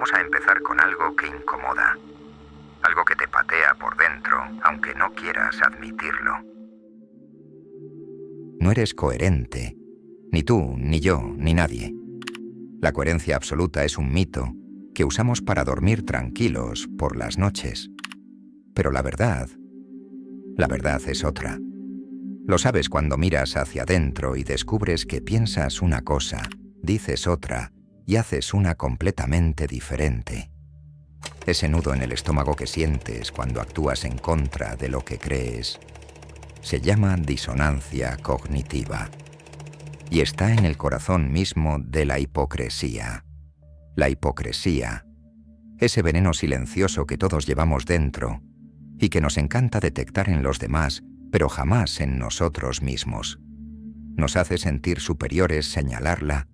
vamos a empezar con algo que incomoda. Algo que te patea por dentro, aunque no quieras admitirlo. No eres coherente. Ni tú, ni yo, ni nadie. La coherencia absoluta es un mito que usamos para dormir tranquilos por las noches. Pero la verdad es otra. Lo sabes cuando miras hacia adentro y descubres que piensas una cosa, dices otra y haces una completamente diferente. Ese nudo en el estómago que sientes cuando actúas en contra de lo que crees se llama disonancia cognitiva y está en el corazón mismo de la hipocresía. La hipocresía, ese veneno silencioso que todos llevamos dentro y que nos encanta detectar en los demás, pero jamás en nosotros mismos. Nos hace sentir superiores señalarla,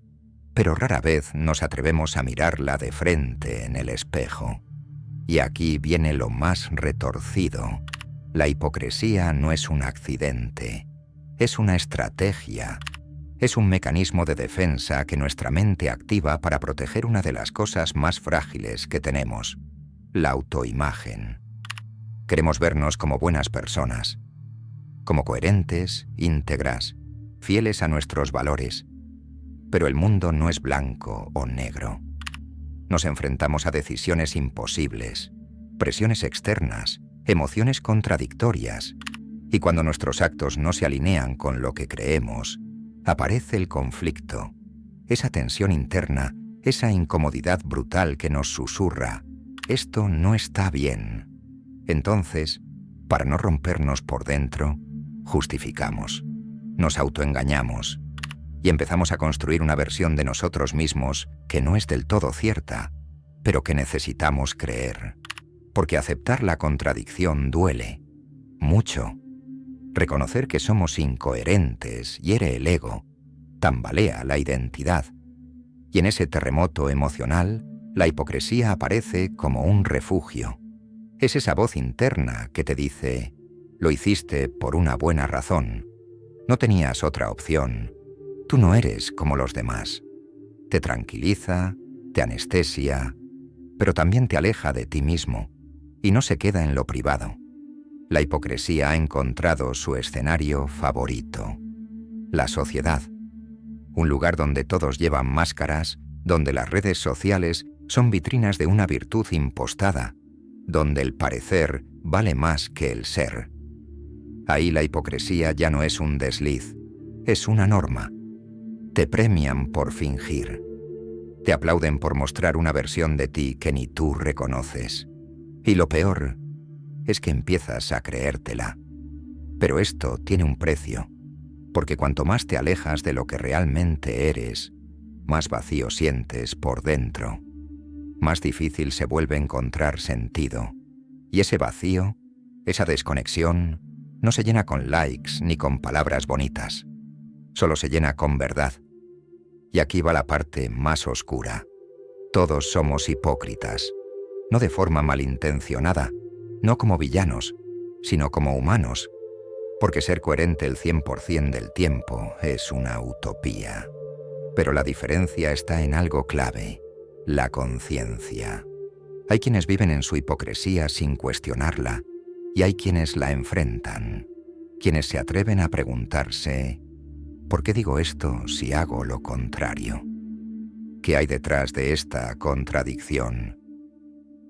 pero rara vez nos atrevemos a mirarla de frente en el espejo. Y aquí viene lo más retorcido. La hipocresía no es un accidente, es una estrategia. Es un mecanismo de defensa que nuestra mente activa para proteger una de las cosas más frágiles que tenemos, la autoimagen. Queremos vernos como buenas personas, como coherentes, íntegras, fieles a nuestros valores. Pero el mundo no es blanco o negro. Nos enfrentamos a decisiones imposibles, presiones externas, emociones contradictorias, y cuando nuestros actos no se alinean con lo que creemos, aparece el conflicto, esa tensión interna, esa incomodidad brutal que nos susurra: esto no está bien. Entonces, para no rompernos por dentro, justificamos, nos autoengañamos y empezamos a construir una versión de nosotros mismos que no es del todo cierta, pero que necesitamos creer. Porque aceptar la contradicción duele mucho. Reconocer que somos incoherentes hiere el ego, tambalea la identidad. Y en ese terremoto emocional, la hipocresía aparece como un refugio. Es esa voz interna que te dice: lo hiciste por una buena razón. No tenías otra opción. Tú no eres como los demás. Te tranquiliza, te anestesia, pero también te aleja de ti mismo y no se queda en lo privado. La hipocresía ha encontrado su escenario favorito: la sociedad. Un lugar donde todos llevan máscaras, donde las redes sociales son vitrinas de una virtud impostada, donde el parecer vale más que el ser. Ahí la hipocresía ya no es un desliz, es una norma. Te premian por fingir. Te aplauden por mostrar una versión de ti que ni tú reconoces. Y lo peor es que empiezas a creértela. Pero esto tiene un precio, porque cuanto más te alejas de lo que realmente eres, más vacío sientes por dentro. Más difícil se vuelve encontrar sentido. Y ese vacío, esa desconexión, no se llena con likes ni con palabras bonitas. Solo se llena con verdad. Y aquí va la parte más oscura. Todos somos hipócritas. No de forma malintencionada, no como villanos, sino como humanos. Porque ser coherente el 100% del tiempo es una utopía. Pero la diferencia está en algo clave: la conciencia. Hay quienes viven en su hipocresía sin cuestionarla, y hay quienes la enfrentan, quienes se atreven a preguntarse: ¿por qué digo esto si hago lo contrario? ¿Qué hay detrás de esta contradicción?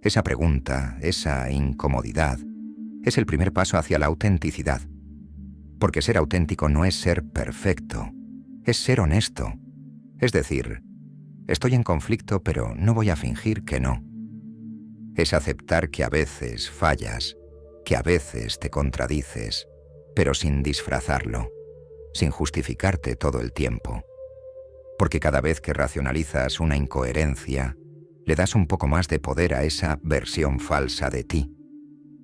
Esa pregunta, esa incomodidad, es el primer paso hacia la autenticidad. Porque ser auténtico no es ser perfecto, es ser honesto. Es decir, estoy en conflicto, pero no voy a fingir que no. Es aceptar que a veces fallas, que a veces te contradices, pero sin disfrazarlo, sin justificarte todo el tiempo. Porque cada vez que racionalizas una incoherencia, le das un poco más de poder a esa versión falsa de ti.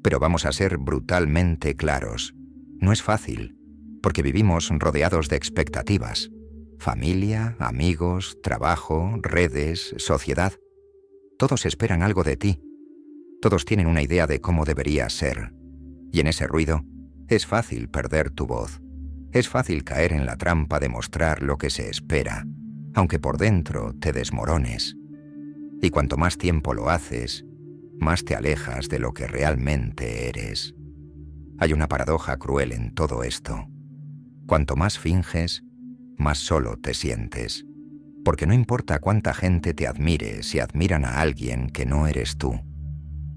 Pero vamos a ser brutalmente claros. No es fácil, porque vivimos rodeados de expectativas. Familia, amigos, trabajo, redes, sociedad. Todos esperan algo de ti. Todos tienen una idea de cómo debería ser. Y en ese ruido, es fácil perder tu voz. Es fácil caer en la trampa de mostrar lo que se espera, aunque por dentro te desmorones. Y cuanto más tiempo lo haces, más te alejas de lo que realmente eres. Hay una paradoja cruel en todo esto. Cuanto más finges, más solo te sientes. Porque no importa cuánta gente te admire si admiran a alguien que no eres tú.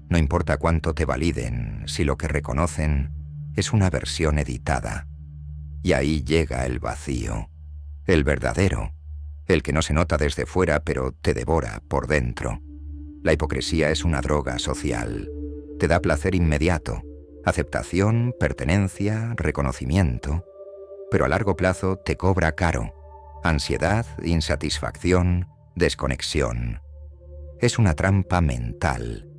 No importa cuánto te validen si lo que reconocen es una versión editada. Y ahí llega el vacío, el verdadero, el que no se nota desde fuera pero te devora por dentro. La hipocresía es una droga social. Te da placer inmediato, aceptación, pertenencia, reconocimiento, pero a largo plazo te cobra caro. Ansiedad, insatisfacción, desconexión. Es una trampa mental.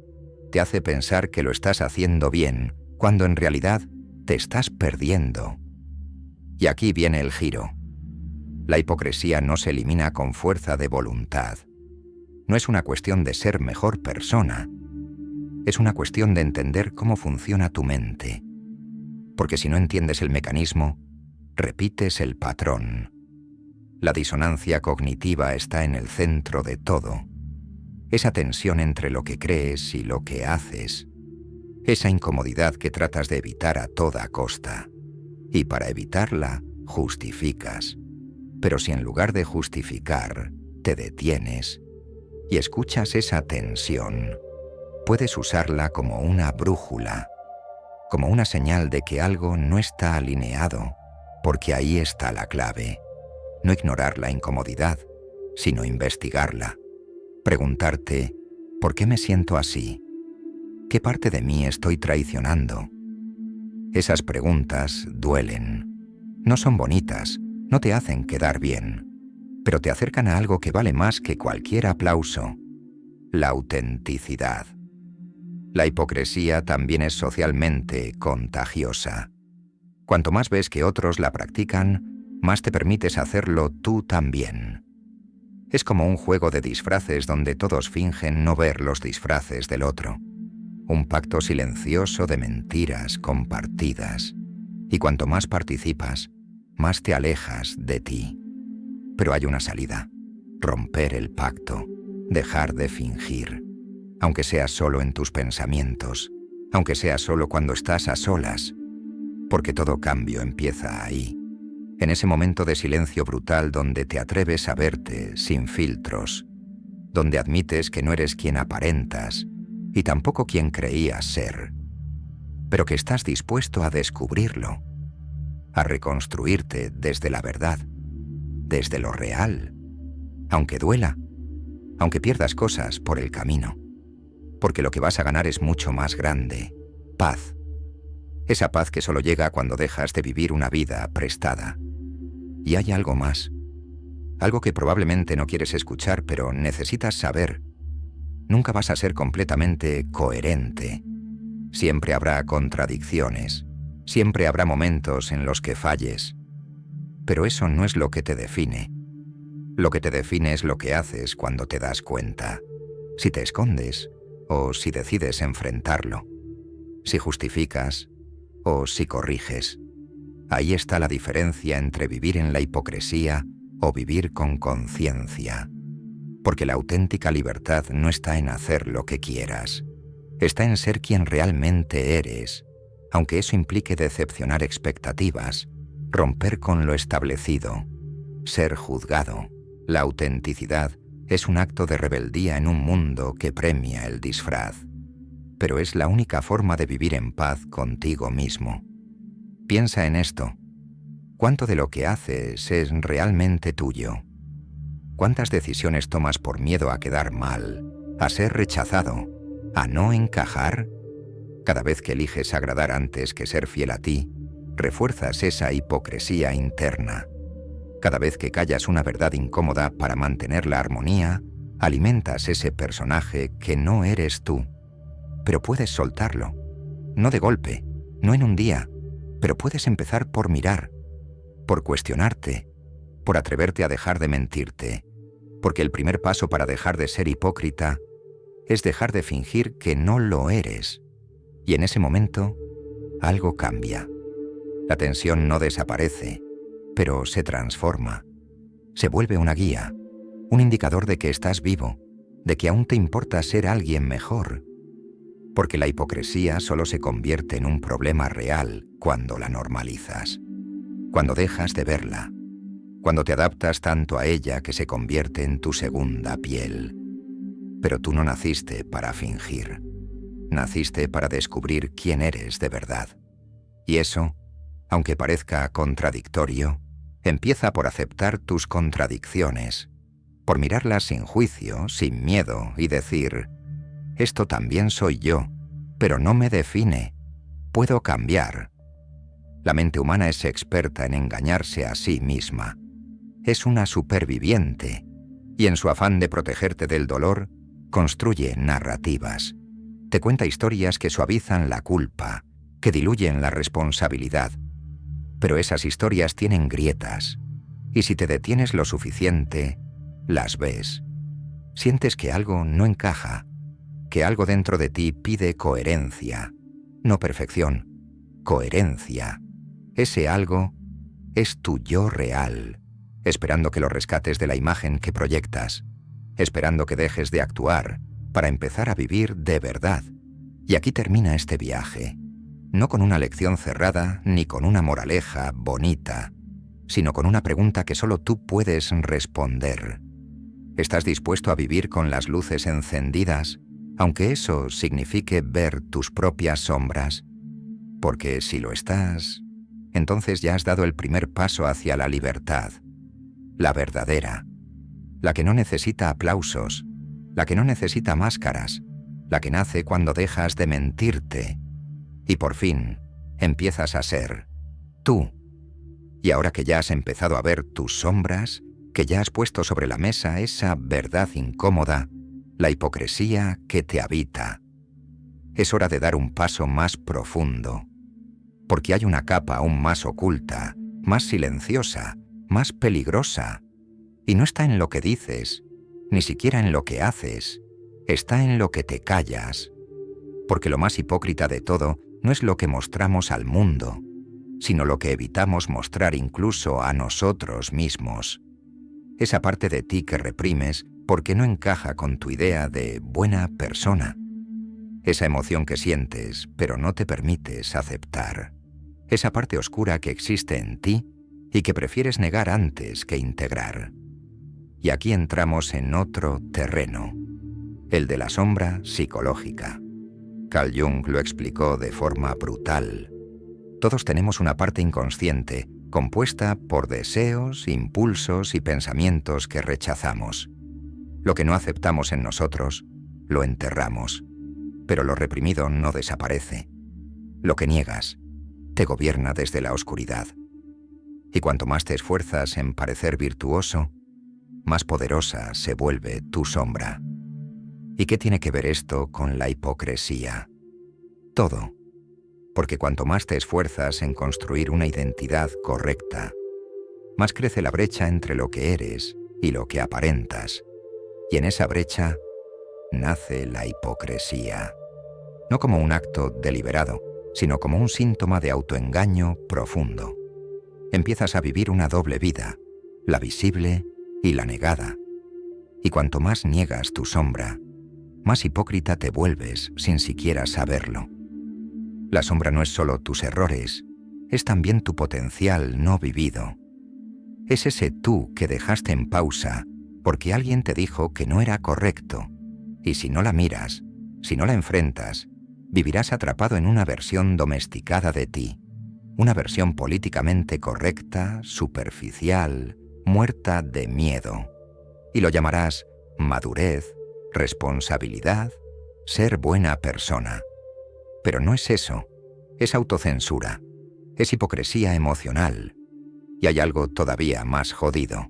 Te hace pensar que lo estás haciendo bien, cuando en realidad te estás perdiendo. Y aquí viene el giro. La hipocresía no se elimina con fuerza de voluntad. No es una cuestión de ser mejor persona. Es una cuestión de entender cómo funciona tu mente. Porque si no entiendes el mecanismo, repites el patrón. La disonancia cognitiva está en el centro de todo. Esa tensión entre lo que crees y lo que haces. Esa incomodidad que tratas de evitar a toda costa. Y para evitarla, justificas. Pero si en lugar de justificar, te detienes y escuchas esa tensión, puedes usarla como una brújula, como una señal de que algo no está alineado, porque ahí está la clave. No ignorar la incomodidad, sino investigarla. Preguntarte, ¿por qué me siento así? ¿Qué parte de mí estoy traicionando? Esas preguntas duelen. No son bonitas, no te hacen quedar bien, pero te acercan a algo que vale más que cualquier aplauso: la autenticidad. La hipocresía también es socialmente contagiosa. Cuanto más ves que otros la practican, más te permites hacerlo tú también. Es como un juego de disfraces donde todos fingen no ver los disfraces del otro. Un pacto silencioso de mentiras compartidas. Y cuanto más participas, más te alejas de ti. Pero hay una salida: romper el pacto, dejar de fingir. Aunque sea solo en tus pensamientos, aunque sea solo cuando estás a solas, porque todo cambio empieza ahí. En ese momento de silencio brutal donde te atreves a verte sin filtros, donde admites que no eres quien aparentas y tampoco quien creías ser, pero que estás dispuesto a descubrirlo, a reconstruirte desde la verdad, desde lo real, aunque duela, aunque pierdas cosas por el camino, porque lo que vas a ganar es mucho más grande: paz. Esa paz que solo llega cuando dejas de vivir una vida prestada. Y hay algo más, algo que probablemente no quieres escuchar, pero necesitas saber. Nunca vas a ser completamente coherente. Siempre habrá contradicciones, siempre habrá momentos en los que falles. Pero eso no es lo que te define. Lo que te define es lo que haces cuando te das cuenta. Si te escondes, o si decides enfrentarlo. Si justificas, o si corriges. Ahí está la diferencia entre vivir en la hipocresía o vivir con conciencia. Porque la auténtica libertad no está en hacer lo que quieras. Está en ser quien realmente eres, aunque eso implique decepcionar expectativas, romper con lo establecido, ser juzgado. La autenticidad es un acto de rebeldía en un mundo que premia el disfraz. Pero es la única forma de vivir en paz contigo mismo. Piensa en esto. ¿Cuánto de lo que haces es realmente tuyo? ¿Cuántas decisiones tomas por miedo a quedar mal, a ser rechazado, a no encajar? Cada vez que eliges agradar antes que ser fiel a ti, refuerzas esa hipocresía interna. Cada vez que callas una verdad incómoda para mantener la armonía, alimentas ese personaje que no eres tú. Pero puedes soltarlo. No de golpe, no en un día, pero puedes empezar por mirar, por cuestionarte, por atreverte a dejar de mentirte, porque el primer paso para dejar de ser hipócrita es dejar de fingir que no lo eres. Y en ese momento, algo cambia. La tensión no desaparece, pero se transforma. Se vuelve una guía, un indicador de que estás vivo, de que aún te importa ser alguien mejor, porque la hipocresía solo se convierte en un problema real cuando la normalizas, cuando dejas de verla, cuando te adaptas tanto a ella que se convierte en tu segunda piel. Pero tú no naciste para fingir, naciste para descubrir quién eres de verdad. Y eso, aunque parezca contradictorio, empieza por aceptar tus contradicciones, por mirarlas sin juicio, sin miedo y decir: esto también soy yo, pero no me define, puedo cambiar. La mente humana es experta en engañarse a sí misma. Es una superviviente, y en su afán de protegerte del dolor, construye narrativas. Te cuenta historias que suavizan la culpa, que diluyen la responsabilidad. Pero esas historias tienen grietas, y si te detienes lo suficiente, las ves. Sientes que algo no encaja, que algo dentro de ti pide coherencia, no perfección, coherencia. Ese algo es tu yo real, esperando que lo rescates de la imagen que proyectas, esperando que dejes de actuar para empezar a vivir de verdad. Y aquí termina este viaje, no con una lección cerrada ni con una moraleja bonita, sino con una pregunta que solo tú puedes responder. ¿Estás dispuesto a vivir con las luces encendidas, aunque eso signifique ver tus propias sombras? Porque si lo estás, entonces ya has dado el primer paso hacia la libertad, la verdadera, la que no necesita aplausos, la que no necesita máscaras, la que nace cuando dejas de mentirte y por fin empiezas a ser tú. Y ahora que ya has empezado a ver tus sombras, que ya has puesto sobre la mesa esa verdad incómoda, la hipocresía que te habita, es hora de dar un paso más profundo, porque hay una capa aún más oculta, más silenciosa, más peligrosa, y no está en lo que dices, ni siquiera en lo que haces, está en lo que te callas, porque lo más hipócrita de todo no es lo que mostramos al mundo, sino lo que evitamos mostrar incluso a nosotros mismos. Esa parte de ti que reprimes porque no encaja con tu idea de buena persona. Esa emoción que sientes, pero no te permites aceptar. Esa parte oscura que existe en ti y que prefieres negar antes que integrar. Y aquí entramos en otro terreno, el de la sombra psicológica. Carl Jung lo explicó de forma brutal. Todos tenemos una parte inconsciente, compuesta por deseos, impulsos y pensamientos que rechazamos. Lo que no aceptamos en nosotros, lo enterramos. Pero lo reprimido no desaparece. Lo que niegas, te gobierna desde la oscuridad. Y cuanto más te esfuerzas en parecer virtuoso, más poderosa se vuelve tu sombra. ¿Y qué tiene que ver esto con la hipocresía? Todo. Porque cuanto más te esfuerzas en construir una identidad correcta, más crece la brecha entre lo que eres y lo que aparentas. Y en esa brecha nace la hipocresía. No como un acto deliberado, sino como un síntoma de autoengaño profundo. Empiezas a vivir una doble vida, la visible y la negada. Y cuanto más niegas tu sombra, más hipócrita te vuelves sin siquiera saberlo. La sombra no es solo tus errores, es también tu potencial no vivido. Es ese tú que dejaste en pausa porque alguien te dijo que no era correcto, y si no la miras, si no la enfrentas, vivirás atrapado en una versión domesticada de ti, una versión políticamente correcta, superficial, muerta de miedo. Y lo llamarás madurez, responsabilidad, ser buena persona. Pero no es eso, es autocensura, es hipocresía emocional. Y hay algo todavía más jodido.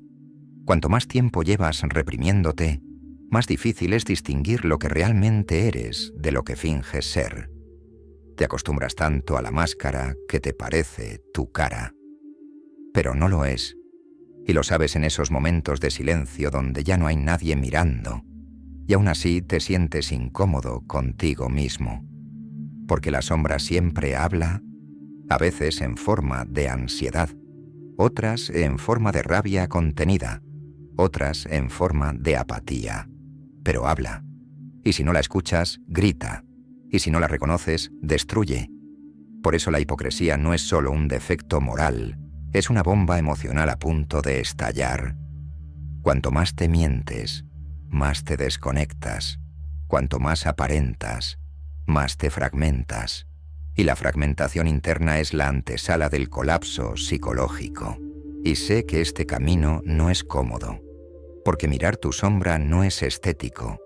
Cuanto más tiempo llevas reprimiéndote, más difícil es distinguir lo que realmente eres de lo que finges ser. Te acostumbras tanto a la máscara que te parece tu cara. Pero no lo es, y lo sabes en esos momentos de silencio donde ya no hay nadie mirando, y aún así te sientes incómodo contigo mismo. Porque la sombra siempre habla, a veces en forma de ansiedad, otras en forma de rabia contenida, otras en forma de apatía. pero habla. Y si no la escuchas, grita. Y si no la reconoces, destruye. Por eso la hipocresía no es solo un defecto moral, es una bomba emocional a punto de estallar. Cuanto más te mientes, más te desconectas. Cuanto más aparentas, más te fragmentas. Y la fragmentación interna es la antesala del colapso psicológico. Y sé que este camino no es cómodo, porque mirar tu sombra no es estético,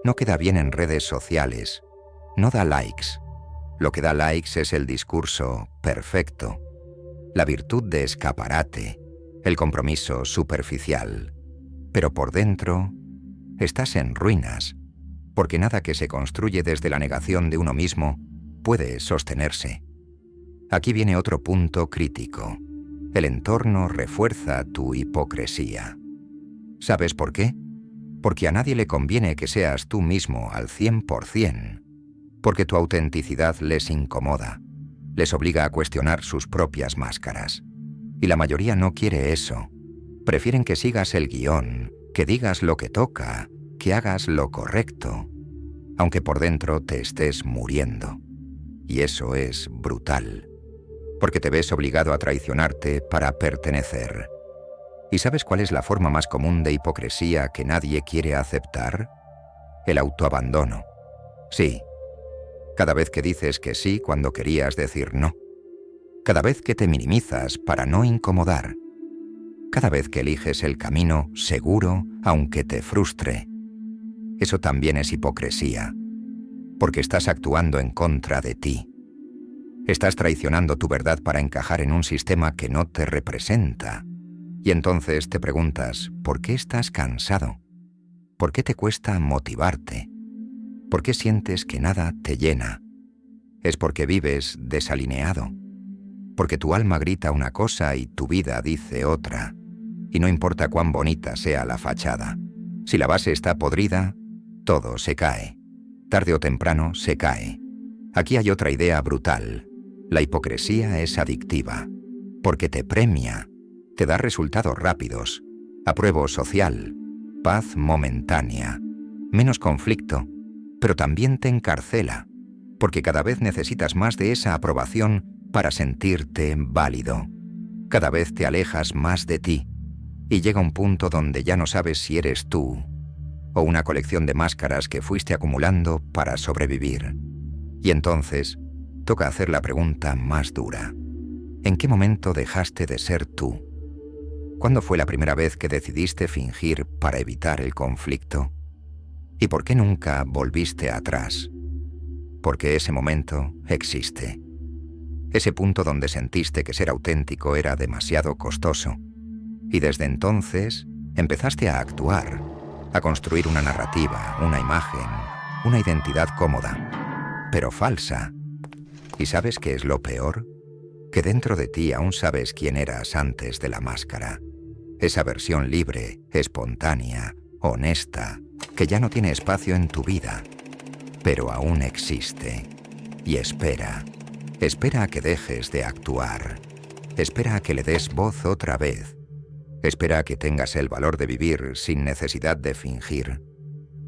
no queda bien en redes sociales, no da likes. Lo que da likes es el discurso perfecto, la virtud de escaparate, el compromiso superficial. Pero por dentro estás en ruinas, porque nada que se construye desde la negación de uno mismo puede sostenerse. Aquí viene otro punto crítico. El entorno refuerza tu hipocresía. ¿Sabes por qué? Porque a nadie le conviene que seas tú mismo al 100%, porque tu autenticidad les incomoda, les obliga a cuestionar sus propias máscaras. Y la mayoría no quiere eso. Prefieren que sigas el guión, que digas lo que toca, que hagas lo correcto, aunque por dentro te estés muriendo. Y eso es brutal, porque te ves obligado a traicionarte para pertenecer. ¿Y sabes cuál es la forma más común de hipocresía que nadie quiere aceptar? El autoabandono. Sí. Cada vez que dices que sí cuando querías decir no. Cada vez que te minimizas para no incomodar. Cada vez que eliges el camino seguro aunque te frustre. Eso también es hipocresía, porque estás actuando en contra de ti. Estás traicionando tu verdad para encajar en un sistema que no te representa. Y entonces te preguntas, ¿por qué estás cansado? ¿Por qué te cuesta motivarte? ¿Por qué sientes que nada te llena? Es porque vives desalineado. Porque tu alma grita una cosa y tu vida dice otra. Y no importa cuán bonita sea la fachada. Si la base está podrida, todo se cae. Tarde o temprano se cae. Aquí hay otra idea brutal. La hipocresía es adictiva, porque te premia, te da resultados rápidos, apruebo social, paz momentánea, menos conflicto, pero también te encarcela, porque cada vez necesitas más de esa aprobación para sentirte válido. Cada vez te alejas más de ti, y llega un punto donde ya no sabes si eres tú, o una colección de máscaras que fuiste acumulando para sobrevivir. Y entonces toca hacer la pregunta más dura. ¿En qué momento dejaste de ser tú? ¿Cuándo fue la primera vez que decidiste fingir para evitar el conflicto? ¿Y por qué nunca volviste atrás? Porque ese momento existe. Ese punto donde sentiste que ser auténtico era demasiado costoso. Y desde entonces empezaste a actuar, a construir una narrativa, una imagen, una identidad cómoda, pero falsa. ¿Y sabes qué es lo peor? Que dentro de ti aún sabes quién eras antes de la máscara. Esa versión libre, espontánea, honesta, que ya no tiene espacio en tu vida, pero aún existe. Y espera a que dejes de actuar. Espera a que le des voz otra vez. Espera a que tengas el valor de vivir sin necesidad de fingir.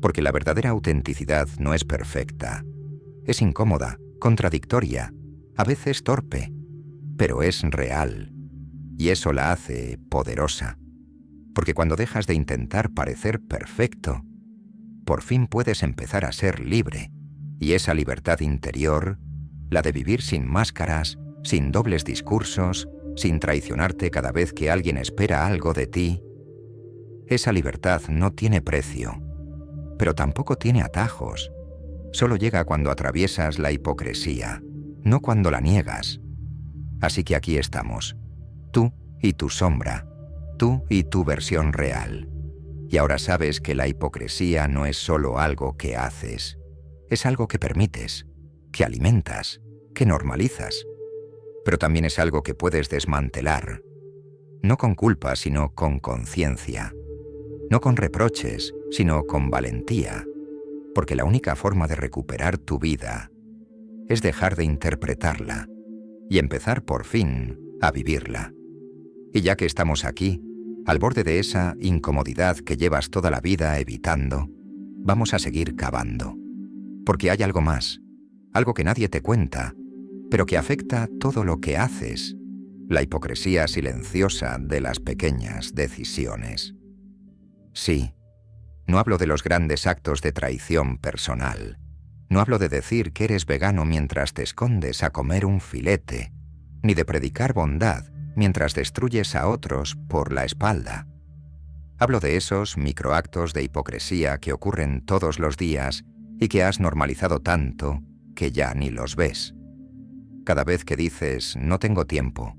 Porque la verdadera autenticidad no es perfecta. Es incómoda, contradictoria, a veces torpe, pero es real. Y eso la hace poderosa. Porque cuando dejas de intentar parecer perfecto, por fin puedes empezar a ser libre. Y esa libertad interior, la de vivir sin máscaras, sin dobles discursos, sin traicionarte cada vez que alguien espera algo de ti, esa libertad no tiene precio, pero tampoco tiene atajos. Solo llega cuando atraviesas la hipocresía, no cuando la niegas. Así que aquí estamos, tú y tu sombra, tú y tu versión real. Y ahora sabes que la hipocresía no es solo algo que haces, es algo que permites, que alimentas, que normalizas. Pero también es algo que puedes desmantelar, no con culpa, sino con conciencia, no con reproches, sino con valentía, porque la única forma de recuperar tu vida es dejar de interpretarla y empezar por fin a vivirla. Y ya que estamos aquí, al borde de esa incomodidad que llevas toda la vida evitando, vamos a seguir cavando. Porque hay algo más, algo que nadie te cuenta, pero que afecta todo lo que haces, la hipocresía silenciosa de las pequeñas decisiones. Sí, no hablo de los grandes actos de traición personal. No hablo de decir que eres vegano mientras te escondes a comer un filete, ni de predicar bondad mientras destruyes a otros por la espalda. Hablo de esos microactos de hipocresía que ocurren todos los días y que has normalizado tanto que ya ni los ves. Cada vez que dices no tengo tiempo,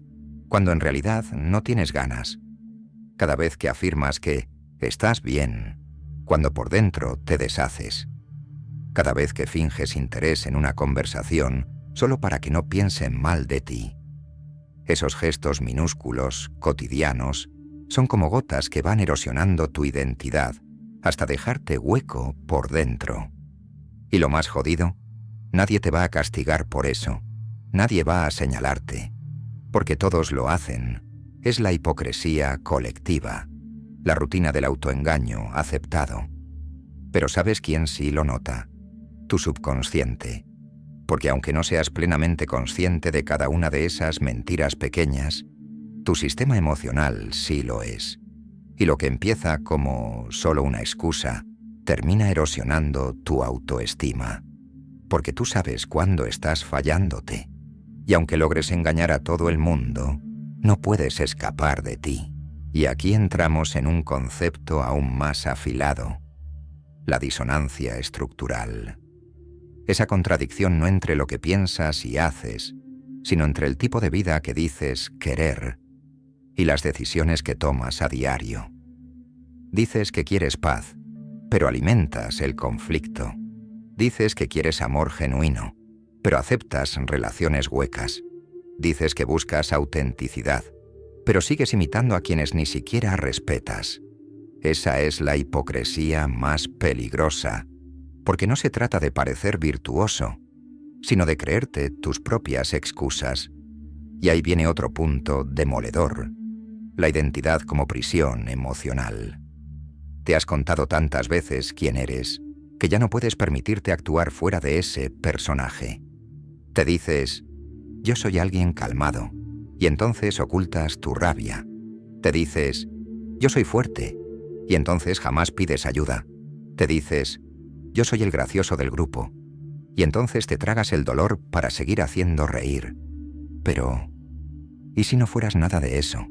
cuando en realidad no tienes ganas. Cada vez que afirmas que estás bien, cuando por dentro te deshaces. Cada vez que finges interés en una conversación solo para que no piensen mal de ti. Esos gestos minúsculos, cotidianos, son como gotas que van erosionando tu identidad hasta dejarte hueco por dentro. Y lo más jodido, nadie te va a castigar por eso. Nadie va a señalarte. Porque todos lo hacen. Es la hipocresía colectiva. La rutina del autoengaño aceptado. Pero ¿sabes quién sí lo nota? Tu subconsciente. Porque aunque no seas plenamente consciente de cada una de esas mentiras pequeñas, tu sistema emocional sí lo es. Y lo que empieza como solo una excusa, termina erosionando tu autoestima. Porque tú sabes cuándo estás fallándote. Y aunque logres engañar a todo el mundo, no puedes escapar de ti. Y aquí entramos en un concepto aún más afilado. La disonancia estructural. Esa contradicción no entre lo que piensas y haces, sino entre el tipo de vida que dices querer y las decisiones que tomas a diario. Dices que quieres paz, pero alimentas el conflicto. Dices que quieres amor genuino, pero aceptas relaciones huecas. Dices que buscas autenticidad, pero sigues imitando a quienes ni siquiera respetas. Esa es la hipocresía más peligrosa, porque no se trata de parecer virtuoso, sino de creerte tus propias excusas. Y ahí viene otro punto demoledor, la identidad como prisión emocional. Te has contado tantas veces quién eres, que ya no puedes permitirte actuar fuera de ese personaje. Te dices, yo soy alguien calmado, y entonces ocultas tu rabia. Te dices, yo soy fuerte, y entonces jamás pides ayuda. Te dices, yo soy el gracioso del grupo, y entonces te tragas el dolor para seguir haciendo reír. Pero, ¿y si no fueras nada de eso?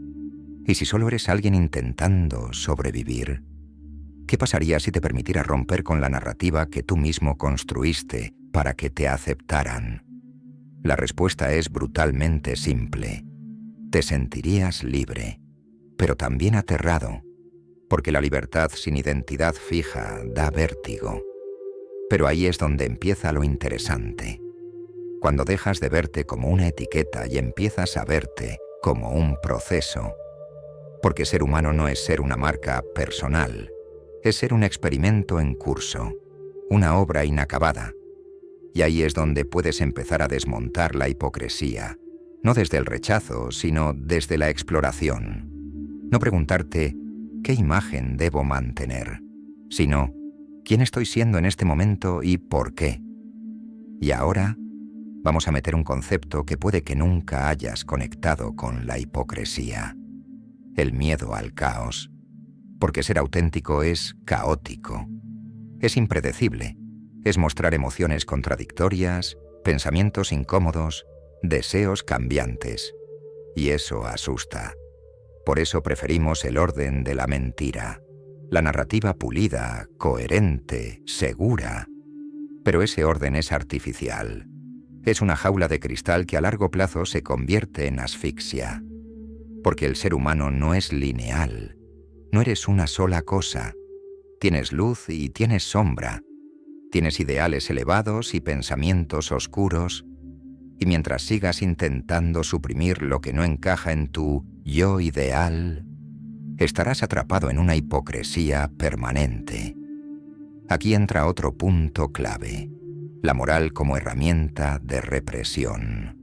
¿Y si solo eres alguien intentando sobrevivir? ¿Qué pasaría si te permitieras romper con la narrativa que tú mismo construiste para que te aceptaran? La respuesta es brutalmente simple. Te sentirías libre, pero también aterrado, porque la libertad sin identidad fija da vértigo. Pero ahí es donde empieza lo interesante. Cuando dejas de verte como una etiqueta y empiezas a verte como un proceso. Porque ser humano no es ser una marca personal, es ser un experimento en curso, una obra inacabada. Y ahí es donde puedes empezar a desmontar la hipocresía, no desde el rechazo, sino desde la exploración. No preguntarte, ¿qué imagen debo mantener?, sino, ¿quién estoy siendo en este momento y por qué? Y ahora, vamos a meter un concepto que puede que nunca hayas conectado con la hipocresía. El miedo al caos. Porque ser auténtico es caótico. Es impredecible. Es mostrar emociones contradictorias, pensamientos incómodos, deseos cambiantes. Y eso asusta. Por eso preferimos el orden de la mentira. La narrativa pulida, coherente, segura. Pero ese orden es artificial. Es una jaula de cristal que a largo plazo se convierte en asfixia. Porque el ser humano no es lineal. No eres una sola cosa. Tienes luz y tienes sombra. Tienes ideales elevados y pensamientos oscuros. Y mientras sigas intentando suprimir lo que no encaja en tu yo ideal, estarás atrapado en una hipocresía permanente. Aquí entra otro punto clave: la moral como herramienta de represión.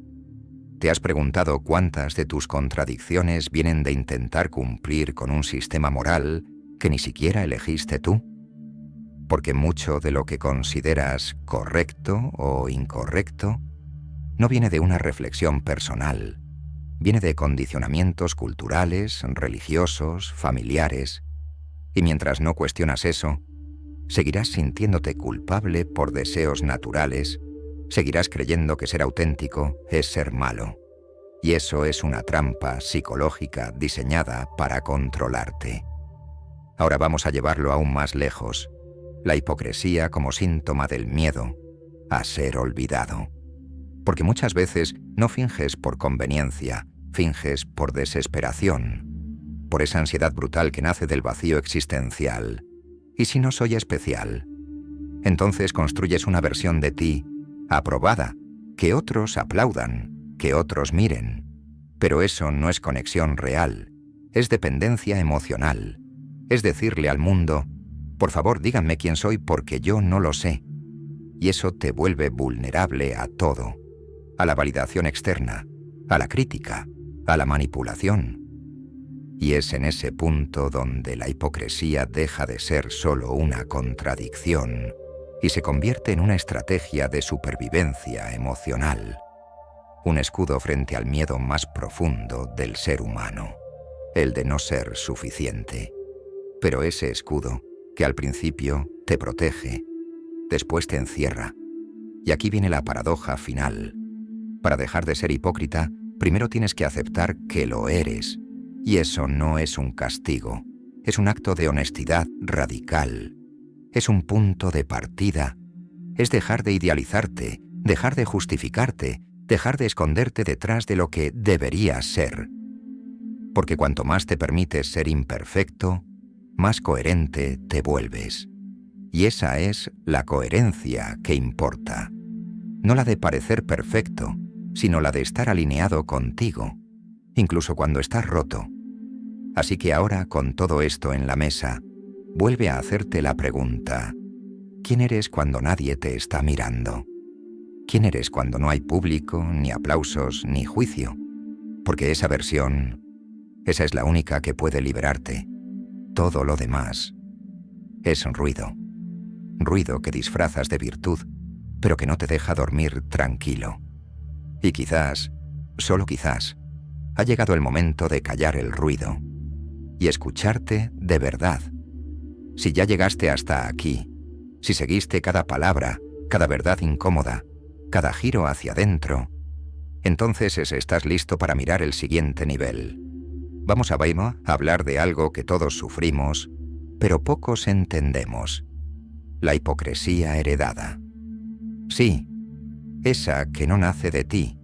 ¿Te has preguntado cuántas de tus contradicciones vienen de intentar cumplir con un sistema moral que ni siquiera elegiste tú? porque mucho de lo que consideras correcto o incorrecto no viene de una reflexión personal, viene de condicionamientos culturales, religiosos, familiares, y mientras no cuestionas eso, seguirás sintiéndote culpable por deseos naturales, seguirás creyendo que ser auténtico es ser malo. Y eso es una trampa psicológica diseñada para controlarte. Ahora vamos a llevarlo aún más lejos. La hipocresía como síntoma del miedo a ser olvidado. Porque muchas veces no finges por conveniencia, finges por desesperación, por esa ansiedad brutal que nace del vacío existencial. ¿Y si no soy especial? Entonces construyes una versión de ti aprobada, que otros aplaudan, que otros miren. Pero eso no es conexión real, es dependencia emocional. Es decirle al mundo, por favor díganme quién soy porque yo no lo sé. Y eso te vuelve vulnerable a todo, a la validación externa, a la crítica, a la manipulación. Y es en ese punto donde la hipocresía deja de ser solo una contradicción y se convierte en una estrategia de supervivencia emocional. Un escudo frente al miedo más profundo del ser humano, el de no ser suficiente. Pero ese escudo, que al principio te protege, después te encierra. Y aquí viene la paradoja final. Para dejar de ser hipócrita, primero tienes que aceptar que lo eres. Y eso no es un castigo, es un acto de honestidad radical. Es un punto de partida. Es dejar de idealizarte, dejar de justificarte, dejar de esconderte detrás de lo que deberías ser. Porque cuanto más te permites ser imperfecto, más coherente te vuelves. Y esa es la coherencia que importa. No la de parecer perfecto, sino la de estar alineado contigo, incluso cuando estás roto. Así que ahora, con todo esto en la mesa, vuelve a hacerte la pregunta: ¿quién eres cuando nadie te está mirando? ¿Quién eres cuando no hay público, ni aplausos, ni juicio? Porque esa versión, esa es la única que puede liberarte. Todo lo demás es ruido. Ruido que disfrazas de virtud, pero que no te deja dormir tranquilo. Y quizás, solo quizás, ha llegado el momento de callar el ruido y escucharte de verdad. Si ya llegaste hasta aquí, si seguiste cada palabra, cada verdad incómoda, cada giro hacia adentro, entonces estás listo para mirar el siguiente nivel. Vamos a hablar de algo que todos sufrimos, pero pocos entendemos: la hipocresía heredada. Sí, esa que no nace de ti,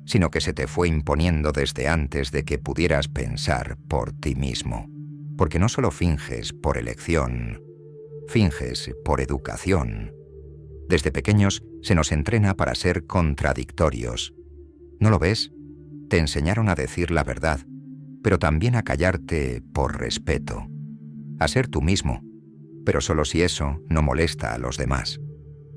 sino que se te fue imponiendo desde antes de que pudieras pensar por ti mismo. Porque no solo finges por elección, finges por educación. Desde pequeños se nos entrena para ser contradictorios. ¿No lo ves? Te enseñaron a decir la verdad, pero también a callarte por respeto. A ser tú mismo, pero solo si eso no molesta a los demás.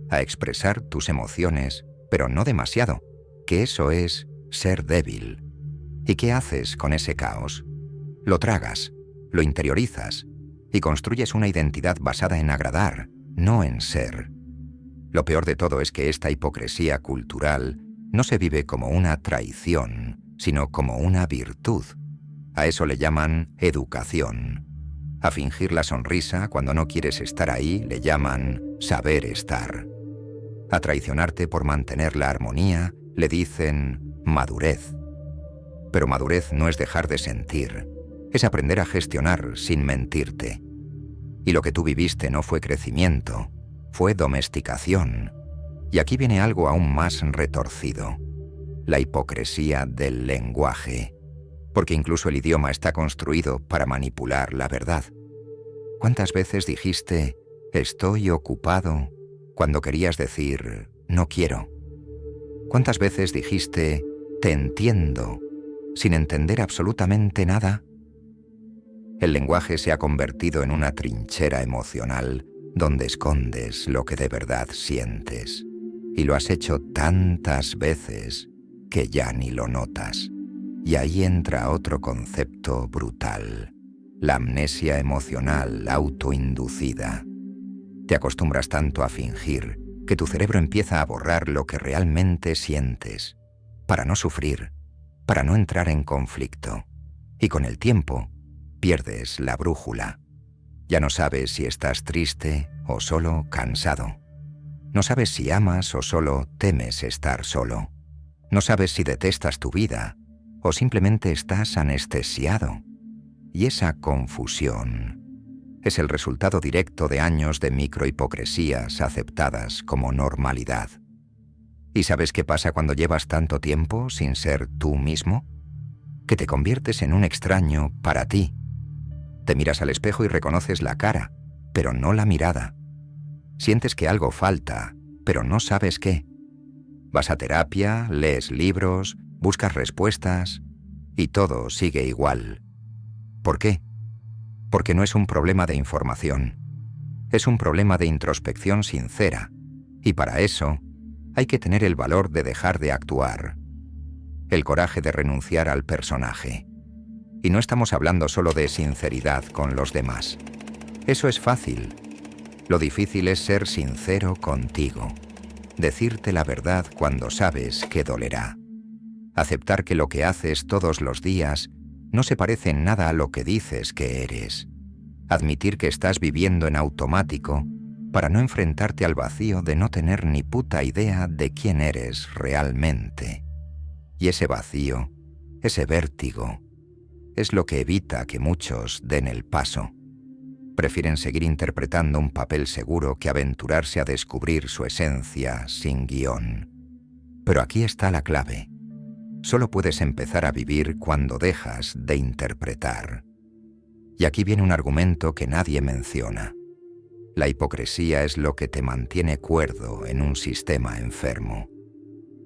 A expresar tus emociones, pero no demasiado, que eso es ser débil. ¿Y qué haces con ese caos? Lo tragas, lo interiorizas y construyes una identidad basada en agradar, no en ser. Lo peor de todo es que esta hipocresía cultural no se vive como una traición, sino como una virtud. A eso le llaman educación. A fingir la sonrisa cuando no quieres estar ahí le llaman saber estar. A traicionarte por mantener la armonía le dicen madurez. Pero madurez no es dejar de sentir, es aprender a gestionar sin mentirte. Y lo que tú viviste no fue crecimiento, fue domesticación. Y aquí viene algo aún más retorcido: la hipocresía del lenguaje. Porque incluso el idioma está construido para manipular la verdad. ¿Cuántas veces dijiste «estoy ocupado» cuando querías decir «no quiero»? ¿Cuántas veces dijiste «te entiendo» sin entender absolutamente nada? El lenguaje se ha convertido en una trinchera emocional donde escondes lo que de verdad sientes. Y lo has hecho tantas veces que ya ni lo notas. Y ahí entra otro concepto brutal: la amnesia emocional autoinducida. Te acostumbras tanto a fingir que tu cerebro empieza a borrar lo que realmente sientes, para no sufrir, para no entrar en conflicto. Y con el tiempo, pierdes la brújula. Ya no sabes si estás triste o solo cansado. No sabes si amas o solo temes estar solo. No sabes si detestas tu vida o simplemente estás anestesiado. Y esa confusión es el resultado directo de años de microhipocresías aceptadas como normalidad. ¿Y sabes qué pasa cuando llevas tanto tiempo sin ser tú mismo? Que te conviertes en un extraño para ti. Te miras al espejo y reconoces la cara, pero no la mirada. Sientes que algo falta, pero no sabes qué. Vas a terapia, lees libros, buscas respuestas, y todo sigue igual. ¿Por qué? Porque no es un problema de información. Es un problema de introspección sincera, y para eso hay que tener el valor de dejar de actuar, el coraje de renunciar al personaje. Y no estamos hablando solo de sinceridad con los demás. Eso es fácil. Lo difícil es ser sincero contigo. Decirte la verdad cuando sabes que dolerá. Aceptar que lo que haces todos los días no se parece en nada a lo que dices que eres. Admitir que estás viviendo en automático para no enfrentarte al vacío de no tener ni puta idea de quién eres realmente. Y ese vacío, ese vértigo, es lo que evita que muchos den el paso. Prefieren seguir interpretando un papel seguro que aventurarse a descubrir su esencia sin guión. Pero aquí está la clave. Solo puedes empezar a vivir cuando dejas de interpretar. Y aquí viene un argumento que nadie menciona. La hipocresía es lo que te mantiene cuerdo en un sistema enfermo.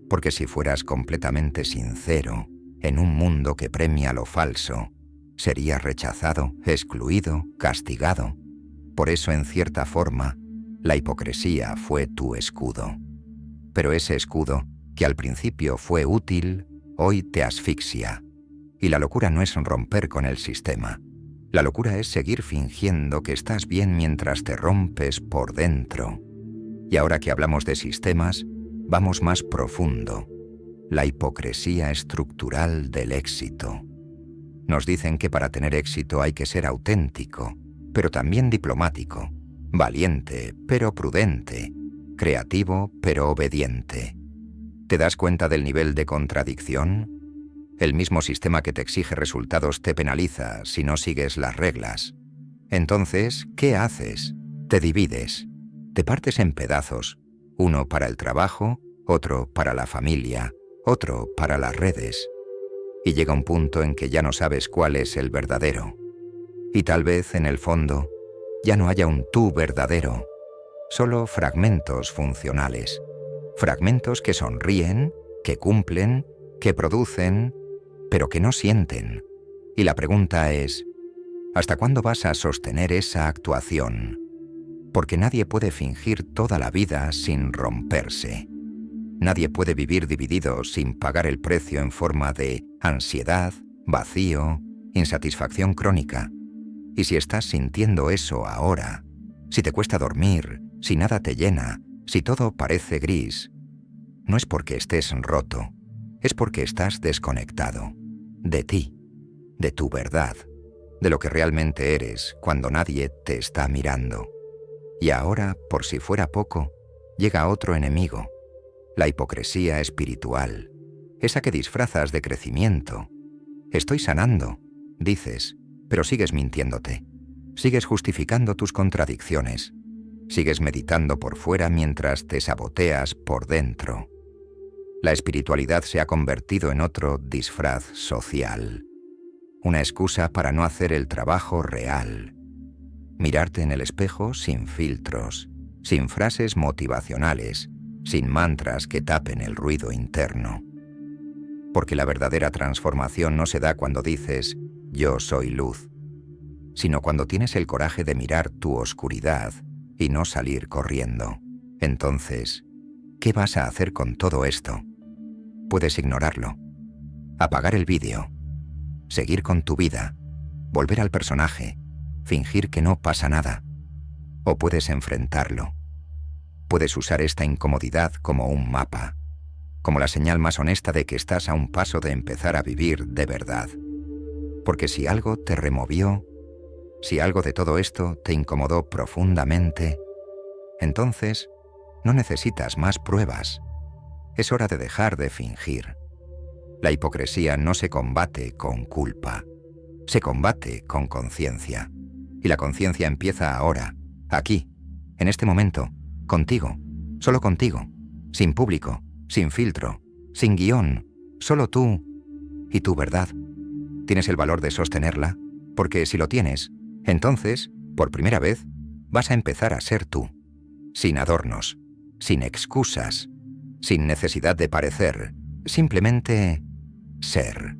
Porque si fueras completamente sincero, en un mundo que premia lo falso, serías rechazado, excluido, castigado. Por eso, en cierta forma, la hipocresía fue tu escudo. Pero ese escudo, que al principio fue útil, hoy te asfixia. Y la locura no es romper con el sistema. La locura es seguir fingiendo que estás bien mientras te rompes por dentro. Y ahora que hablamos de sistemas, vamos más profundo. La hipocresía estructural del éxito. Nos dicen que para tener éxito hay que ser auténtico, pero también diplomático, valiente, pero prudente, creativo, pero obediente. ¿Te das cuenta del nivel de contradicción? El mismo sistema que te exige resultados te penaliza si no sigues las reglas. Entonces, ¿qué haces? Te divides, te partes en pedazos, uno para el trabajo, otro para la familia, otro para las redes. Y llega un punto en que ya no sabes cuál es el verdadero. Y tal vez, en el fondo, ya no haya un tú verdadero, solo fragmentos funcionales. Fragmentos que sonríen, que cumplen, que producen, pero que no sienten. Y la pregunta es, ¿hasta cuándo vas a sostener esa actuación? Porque nadie puede fingir toda la vida sin romperse. Nadie puede vivir dividido sin pagar el precio en forma de ansiedad, vacío, insatisfacción crónica. Y si estás sintiendo eso ahora, si te cuesta dormir, si nada te llena, si todo parece gris, no es porque estés roto, es porque estás desconectado de ti, de tu verdad, de lo que realmente eres cuando nadie te está mirando. Y ahora, por si fuera poco, llega otro enemigo, la hipocresía espiritual, esa que disfrazas de crecimiento. Estoy sanando, dices, pero sigues mintiéndote. Sigues justificando tus contradicciones. Sigues meditando por fuera mientras te saboteas por dentro. La espiritualidad se ha convertido en otro disfraz social. Una excusa para no hacer el trabajo real. Mirarte en el espejo sin filtros, sin frases motivacionales, sin mantras que tapen el ruido interno. Porque la verdadera transformación no se da cuando dices, yo soy luz, sino cuando tienes el coraje de mirar tu oscuridad y no salir corriendo. Entonces, ¿qué vas a hacer con todo esto? Puedes ignorarlo, apagar el vídeo, seguir con tu vida, volver al personaje, fingir que no pasa nada. o puedes enfrentarlo. Puedes usar esta incomodidad como un mapa, como la señal más honesta de que estás a un paso de empezar a vivir de verdad. Porque si algo te removió, si algo de todo esto te incomodó profundamente, entonces no necesitas más pruebas. Es hora de dejar de fingir. La hipocresía no se combate con culpa, se combate con conciencia. Y la conciencia empieza ahora, aquí, en este momento, contigo, solo contigo, sin público, sin filtro, sin guión, solo tú y tu verdad. ¿Tienes el valor de sostenerla? Porque si lo tienes, entonces, por primera vez, vas a empezar a ser tú, sin adornos, sin excusas, sin necesidad de parecer, simplemente ser.